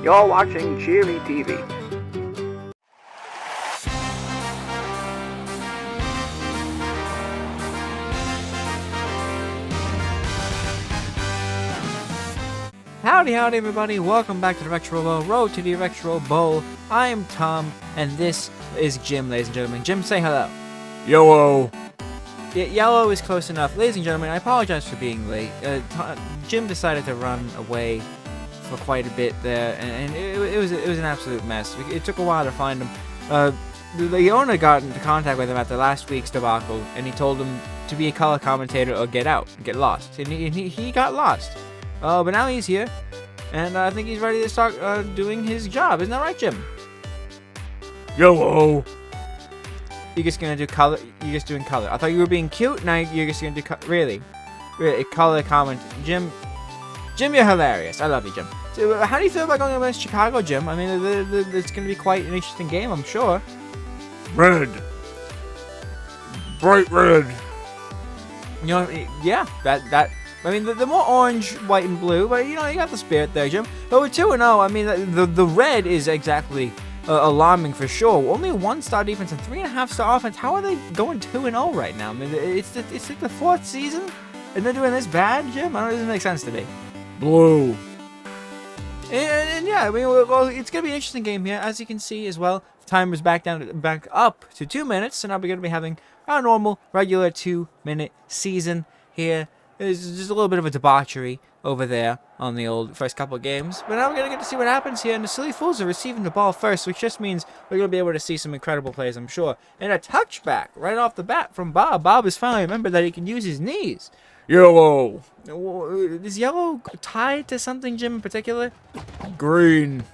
You're watching Cheery TV. Howdy everybody, welcome back to the Retro Bowl, Road to the Retro Bowl. I am Tom, and this is Jim, ladies and gentlemen. Jim, say hello. Yellow. Yeah, yellow is close enough. Ladies and gentlemen, I apologize for being late. Jim decided to run away for quite a bit there, and it was an absolute mess. It took a while to find him. The owner got into contact with him after last week's debacle, and he told him to be a color commentator or get out, get lost. And he got lost. But now he's here, and I think he's ready to start doing his job. Isn't that right, Jim? Yellow. You're just gonna do color. You're just doing color. I thought you were being cute. Now you're just gonna do really color comment. Jim, you're hilarious. I love you, Jim. So, how do you feel about going against Chicago, Jim? I mean, it's gonna be quite an interesting game, I'm sure. Red. Bright red. You know, yeah, that. I mean, the more orange, white, and blue, but you know, you got the spirit there, Jim. But with 2-0, I mean, the red is exactly alarming for sure. Only 1-star defense and 3.5-star offense. How are they going 2-0 right now? I mean, it's like the 4th season, and they're doing this bad, Jim. I don't know, it doesn't make sense to me. Blue. And yeah, I mean, well, it's gonna be an interesting game here, as you can see as well. The timer's back up to 2 minutes, so now we're gonna be having our normal, regular 2-minute season here. There's just a little bit of a debauchery over there on the old first couple of games. But now we're going to get to see what happens here. And the Silly Fools are receiving the ball first, which just means we're going to be able to see some incredible plays, I'm sure. And a touchback right off the bat from Bob. Bob has finally remembered that he can use his knees. Yellow. Is yellow tied to something, Jim, in particular? Green.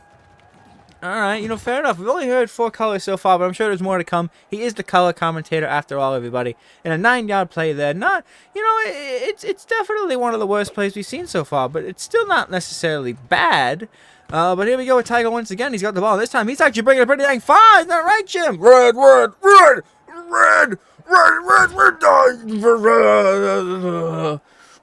Alright, you know, fair enough. We've only heard 4 colors so far, but I'm sure there's more to come. He is the color commentator after all, everybody. And a 9-yard play there. Not, you know, it's definitely one of the worst plays we've seen so far, but it's still not necessarily bad. But here we go with Tiger once again. He's got the ball. This time he's actually bringing it pretty dang far. Isn't that right, Jim? Red, red, red, red,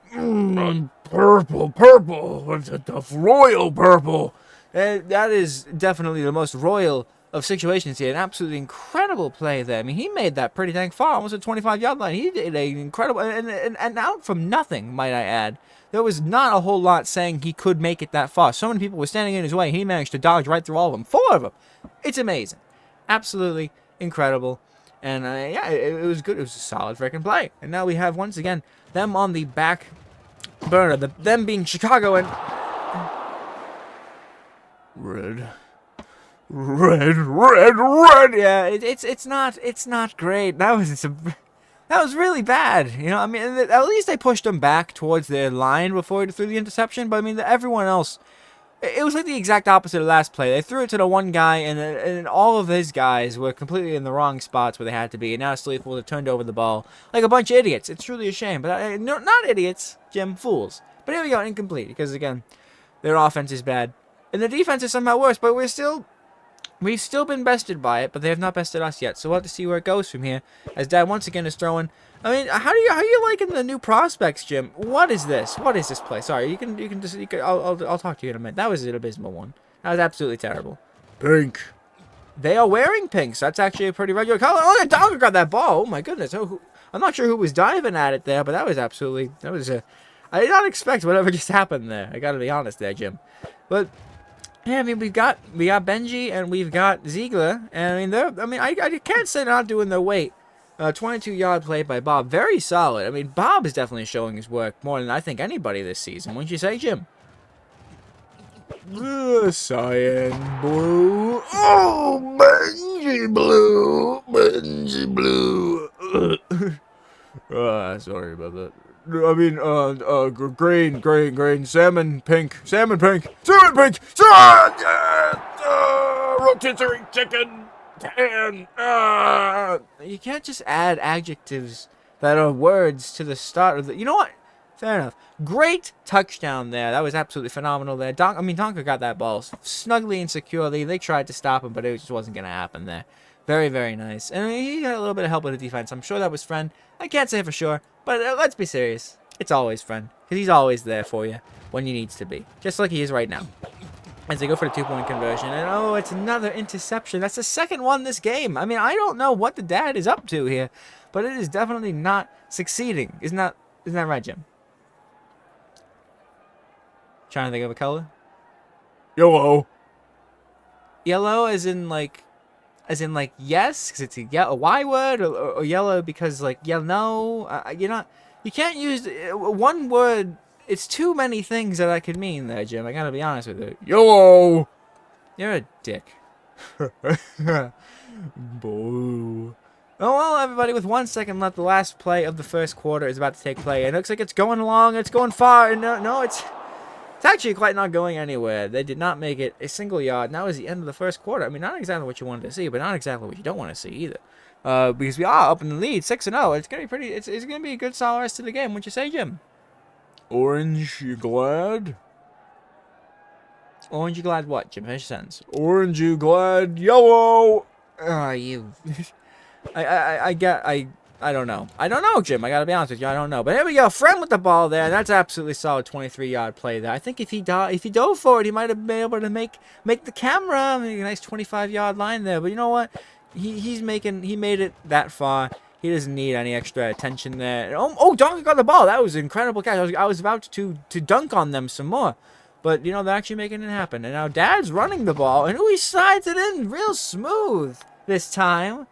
red, purple, purple. It's the royal purple. That is definitely the most royal of situations here. An absolutely incredible play there. I mean, he made that pretty dang far, almost a 25-yard line. He did an incredible, and out from nothing, might I add. There was not a whole lot saying he could make it that far. So many people were standing in his way. He managed to dodge right through all of them. 4 of them. It's amazing. Absolutely incredible. And yeah, it was good. It was a solid freaking play. And now we have, once again, them on the back burner. Them being Chicago and... Red. Red, red, red. Yeah, it's not great. That was really bad. You know, I mean, at least they pushed him back towards their line before he threw the interception. But I mean, everyone else, it was like the exact opposite of last play. They threw it to the one guy, and all of his guys were completely in the wrong spots where they had to be. And now Silly Fools have turned over the ball like a bunch of idiots. It's truly a shame. But no, not idiots, Jim, fools. But here we go, incomplete, because again, their offense is bad. And the defense is somehow worse, but we've still been bested by it, but they have not bested us yet. So we'll have to see where it goes from here. As Dad once again is throwing. I mean, how are you liking the new prospects, Jim? What is this? What is this play? Sorry, I'll talk to you in a minute. That was an abysmal one. That was absolutely terrible. Pink. They are wearing pink, so that's actually a pretty regular color. Oh, the dog got that ball. Oh my goodness. I'm not sure who was diving at it there, but that was I did not expect whatever just happened there. I got to be honest there, Jim. But yeah, I mean, we got Benji and we've got Ziegler, and I mean, I can't say they're not doing their weight. 22-yard play by Bob, very solid. I mean, Bob is definitely showing his work more than I think anybody this season. Wouldn't you say, Jim? Cyan blue. Oh, Benji blue. Benji blue. Sorry about that. I mean, green, salmon pink, rotisserie chicken, tan. You can't just add adjectives that are words to the start of the... You know what? Fair enough. Great touchdown there. That was absolutely phenomenal there. Donker got that ball snugly and securely. They tried to stop him, but it just wasn't going to happen there. Very, very nice. And he got a little bit of help with the defense. I'm sure that was Friend. I can't say for sure, but let's be serious. It's always Friend, because he's always there for you when he needs to be, just like he is right now. as they go for the 2-point conversion. And oh, it's another interception. That's the second one this game. I mean, I don't know what the dad is up to here, but it is definitely not succeeding. Isn't that right, Jim? Trying to think of a color. Yellow. Yellow as in like yes, because it's a Y word, or yellow because like no. You can't use one word. It's too many things that I could mean there, Jim. I gotta be honest with you. Yellow. You're a dick. Boo. Oh, well, everybody, with 1 second left, the last play of the first quarter is about to take play. It looks like it's going along. It's going far. And no, it's actually quite not going anywhere. They did not make it a single yard. And that was the end of the first quarter. I mean, not exactly what you wanted to see, but not exactly what you don't want to see either. Because we are up in the lead, 6-0. It's going to be pretty. It's going to be a good, solid rest of the game. Wouldn't you say, Jim? Orange, you glad? Orange, you glad what, Jim? Finish your sentence. Orange, you glad? Yellow. You. I don't know. I don't know, Jim. I gotta be honest with you. I don't know. But here we go. Friend with the ball there. That's absolutely solid 23-yard play there. I think if he dove for it, he might have been able to make the camera. Make a nice 25-yard line there. But you know what? He made it that far. He doesn't need any extra attention there. Oh, Donkey got the ball. That was an incredible catch. I was about to dunk on them some more. But, you know, they're actually making it happen. And now Dad's running the ball. And he slides it in real smooth this time.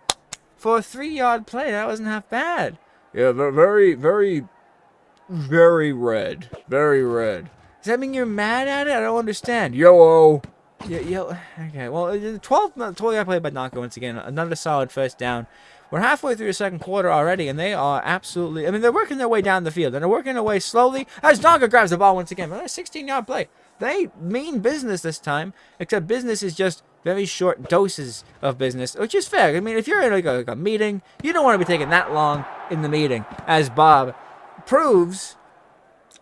For a 3-yard play, that wasn't half bad. Yeah, very, very, very red. Very red. Does that mean you're mad at it? I don't understand. Yellow. Yeah. Okay, well, 12-yard play by Donko once again. Another solid first down. We're halfway through the second quarter already, and they are absolutely... I mean, they're working their way down the field, and they're working their way slowly as Donko grabs the ball once again. But a 16-yard play. They mean business this time, except business is just very short doses of business, which is fair. I mean, if you're in like a meeting, you don't want to be taking that long in the meeting, as Bob proves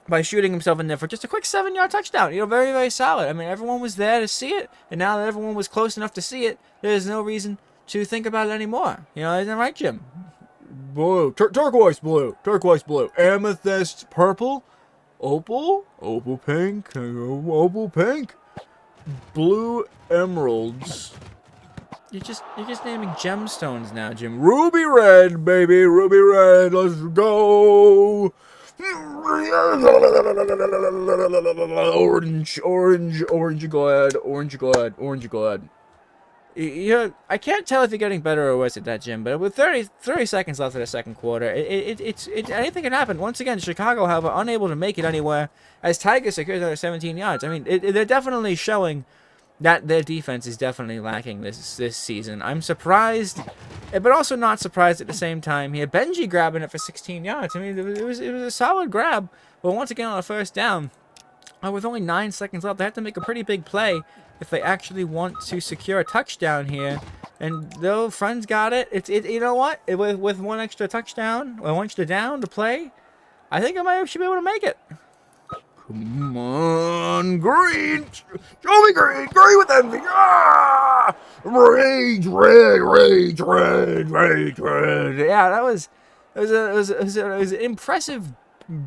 by shooting himself in there for just a quick 7-yard touchdown. You know, very, very solid. I mean, everyone was there to see it, and now that everyone was close enough to see it, there's no reason to think about it anymore. You know, isn't that right, Jim? Blue. Turquoise blue. Turquoise blue. Amethyst purple. Opal pink, opal pink, blue emeralds. You're just naming gemstones now, Jim. Ruby red, baby, ruby red. Let's go. Orange, glad. I can't tell if you're getting better or worse at that, Jim, but with 30 seconds left of the second quarter, anything can happen. Once again, Chicago, however, unable to make it anywhere as Tiger secures another 17 yards. I mean, they're definitely showing that their defense is definitely lacking this season. I'm surprised, but also not surprised at the same time here. Benji grabbing it for 16 yards. I mean, it was a solid grab, but once again on a first down, with only 9 seconds left, they have to make a pretty big play if they actually want to secure a touchdown here. And though Friends got it, you know what? With one extra touchdown, or one extra down to play, I think I should be able to make it. Come on, green. Show me green. Green with envy. Ah! Rage, red. Yeah, it was an impressive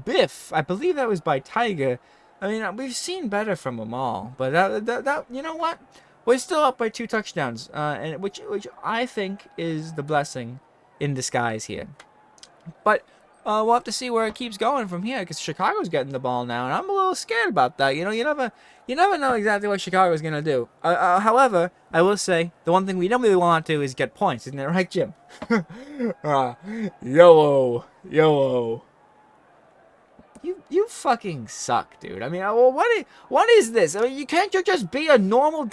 biff. I believe that was by Tiger. I mean, we've seen better from them all, but that you know what? We're still up by 2 touchdowns, and which I think is the blessing in disguise here. But we'll have to see where it keeps going from here, because Chicago's getting the ball now, and I'm a little scared about that. You know, you never know exactly what Chicago's gonna do. However, I will say the one thing we don't really want to is get points, isn't it right, Jim? Yellow. You fucking suck, dude. I mean, what is this? I mean, you can't just be a normal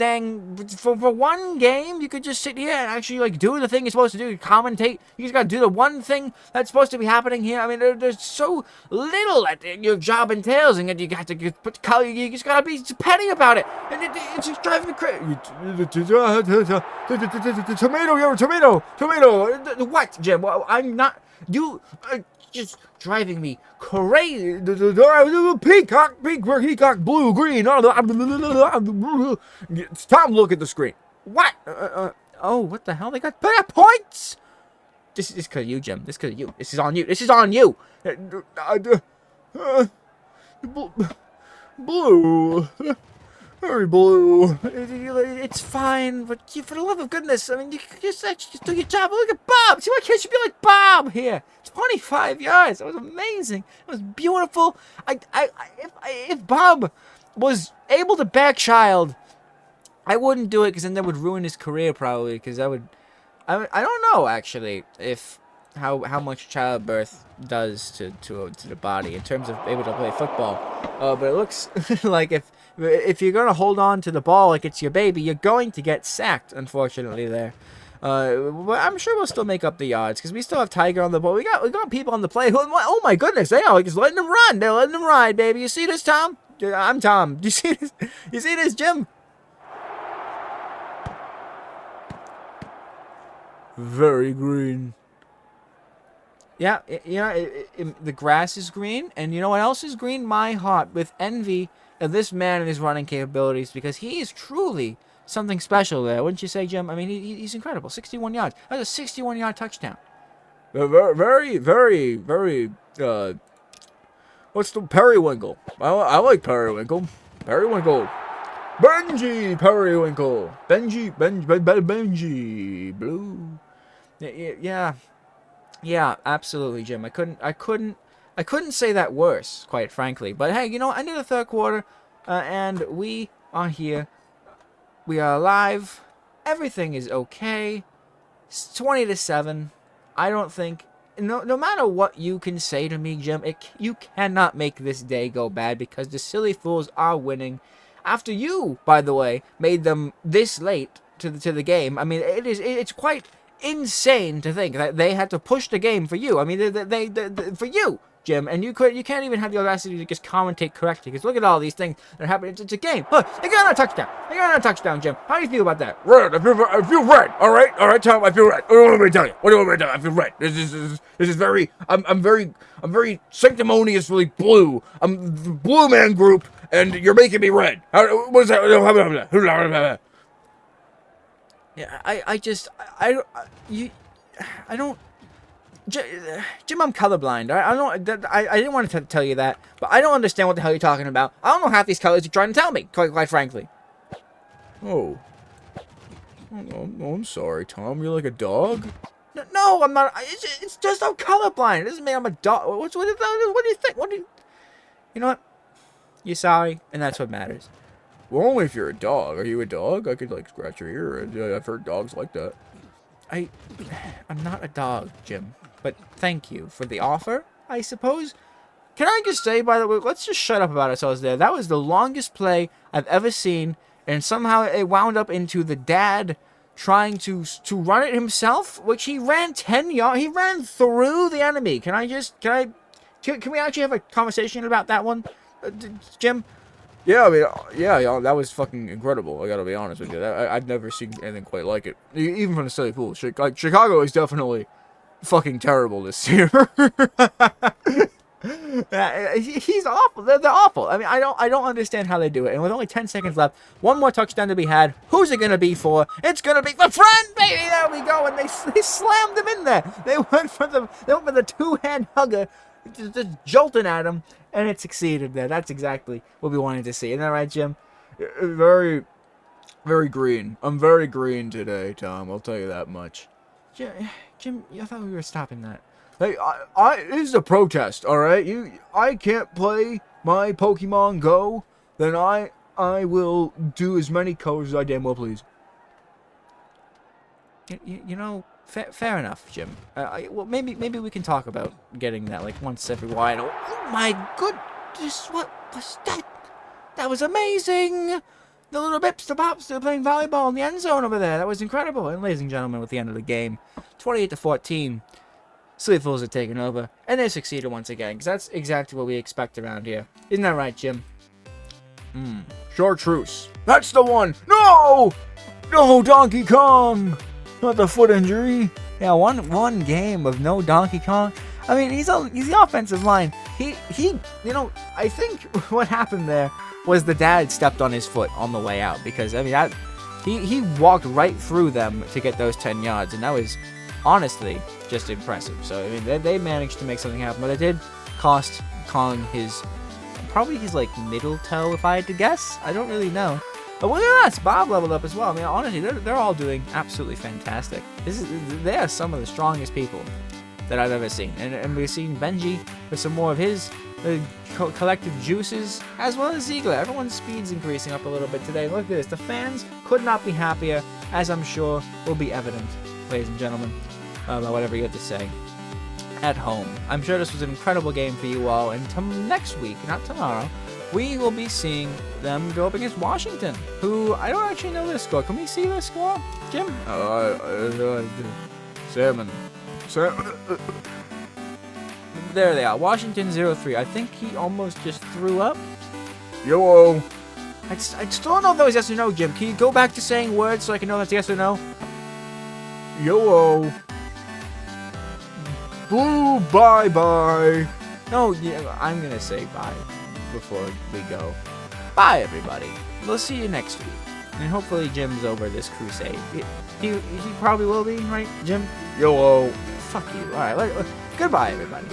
for one game. You could just sit here and actually like do the thing you're supposed to do, commentate. You just gotta do the one thing that's supposed to be happening here. I mean, there's so little that your job entails, and you got to put color. You just gotta be petty about it, and it's just driving me crazy. Tomato, you're a tomato. What, Jim? Well, I'm not. You. Just driving me crazy. Peacock, blue, green. It's time to look at the screen. What? Oh, what the hell? They got better points. This is because of you, Jim. This is because of you. This is on you. Blue. Very blue. It's fine, but for the love of goodness, I mean, you just do your job. Look at Bob. See, why can't you be like Bob here? 25 yards. That was amazing. It was beautiful. If Bob was able to back child, I wouldn't do it because then that would ruin his career probably. Because I don't know actually if how much childbirth does to the body in terms of able to play football. But it looks like if you're gonna hold on to the ball like it's your baby, you're going to get sacked. Unfortunately, there. But I'm sure we'll still make up the yards because we still have Tiger on the ball. We got people on the play. Oh my goodness, they are just letting him run. They're letting him ride, baby. You see this, Tom? I'm Tom. Do you see this? You see this, Jim? Very green. Yeah, the grass is green, and you know what else is green? My heart, with envy of this man and his running capabilities, because he is truly something special there, wouldn't you say, Jim? I mean, he's incredible. 61 yards. That's a 61-yard touchdown. Very, very, very, what's the Periwinkle? I like Periwinkle. Periwinkle. Benji Periwinkle. Benji Blue. Yeah, absolutely, Jim. I couldn't say that worse, quite frankly. But hey, you know, end of the third quarter, and we are here. We are alive. Everything is okay. It's 20-7. I don't think, no matter what you can say to me, Jim, you cannot make this day go bad because the silly fools are winning. After you, by the way, made them this late to the game. I mean, it's quite insane to think that they had to push the game for you. I mean, they for you, Jim, and you can't even have the audacity to just commentate correctly because look at all these things that happen. It's a game. Look, they got a touchdown. They got a touchdown, Jim. How do you feel about that? Red. I feel red. All right, Tom. I feel red. What do you want me to tell you? What do you want me to tell you? I feel red. This is very. I'm very sanctimoniously blue. I'm the Blue Man Group, and you're making me red. What is that? Yeah, I don't. Jim, I'm colorblind. I didn't want to tell you that, but I don't understand what the hell you're talking about. I don't know half these colors you're trying to tell me, quite frankly. Oh, I'm sorry, Tom. You're like a dog? No, I'm not. It's just I'm colorblind. It doesn't mean I'm a dog. What do you think? You know what? You're sorry, and that's what matters. Well, only if you're a dog. Are you a dog? I could, like, scratch your ear. I've heard dogs like that. I'm not a dog, Jim. But thank you for the offer, I suppose. Can I just say, by the way, let's just shut up about ourselves there. That was the longest play I've ever seen, and somehow it wound up into the dad trying to run it himself, which he ran 10 yards. He ran through the enemy. Can we actually have a conversation about that one, Jim? Yeah, I mean, yeah, that was fucking incredible. I gotta be honest with you. I've never seen anything quite like it. Even from the silly fools. Like, Chicago is definitely fucking terrible this year. He's awful. They're awful. I mean, I don't understand how they do it. And with only 10 seconds left, one more touchdown to be had. Who's it gonna be for? It's gonna be for Friend, baby. There we go. And they slammed him in there. They went for the two-hand hugger, just jolting at him. And it succeeded there. That's exactly what we wanted to see. Isn't that right, Jim? Very, very green. I'm very green today, Tom. I'll tell you that much. Jim, I thought we were stopping that. Hey, this is a protest, all right? I can't play my Pokemon Go. Then I will do as many colors as I damn well please. You know, fair enough, Jim. Well, maybe we can talk about getting that like once every while. Oh my goodness, what was that? That was amazing. The little bips, the pops, they're playing volleyball in the end zone over there. That was incredible. And ladies and gentlemen, with the end of the game, 28-14, Silly Fools are taking over, and they succeeded once again, because that's exactly what we expect around here. Isn't that right, Jim? Chartreuse. That's the one. No, Donkey Kong. Not the foot injury. Yeah, one game of no Donkey Kong. I mean, he's the offensive line. He you know, I think what happened there was the dad stepped on his foot on the way out, because I mean he walked right through them to get those 10 yards, and that was honestly just impressive. So I mean, they managed to make something happen, but it did cost Callin his probably his like middle toe, if I had to guess. I don't really know. But look at us, Bob leveled up as well. I mean, honestly, they're all doing absolutely fantastic. They are some of the strongest people that I've ever seen. And we've seen Benji with some more of his collective juices, as well as Ziegler. Everyone's speed's increasing up a little bit today. Look at this. The fans could not be happier, as I'm sure will be evident, ladies and gentlemen, about whatever you have to say at home. I'm sure this was an incredible game for you all, and next week, not tomorrow, we will be seeing them go up against Washington, who I don't actually know their score. Can we see their score, Jim? Salmon. There they are. Washington 0-3. I think he almost just threw up. Yo. I still don't know if that was yes or no, Jim. Can you go back to saying words so I can know that's yes or no? Yo. Blue, bye-bye. No, yeah, I'm going to say bye before we go. Bye, everybody. We'll see you next week. And hopefully Jim's over this crusade. He probably will be, right, Jim? Yo. Fuck you. All right. Goodbye, everybody.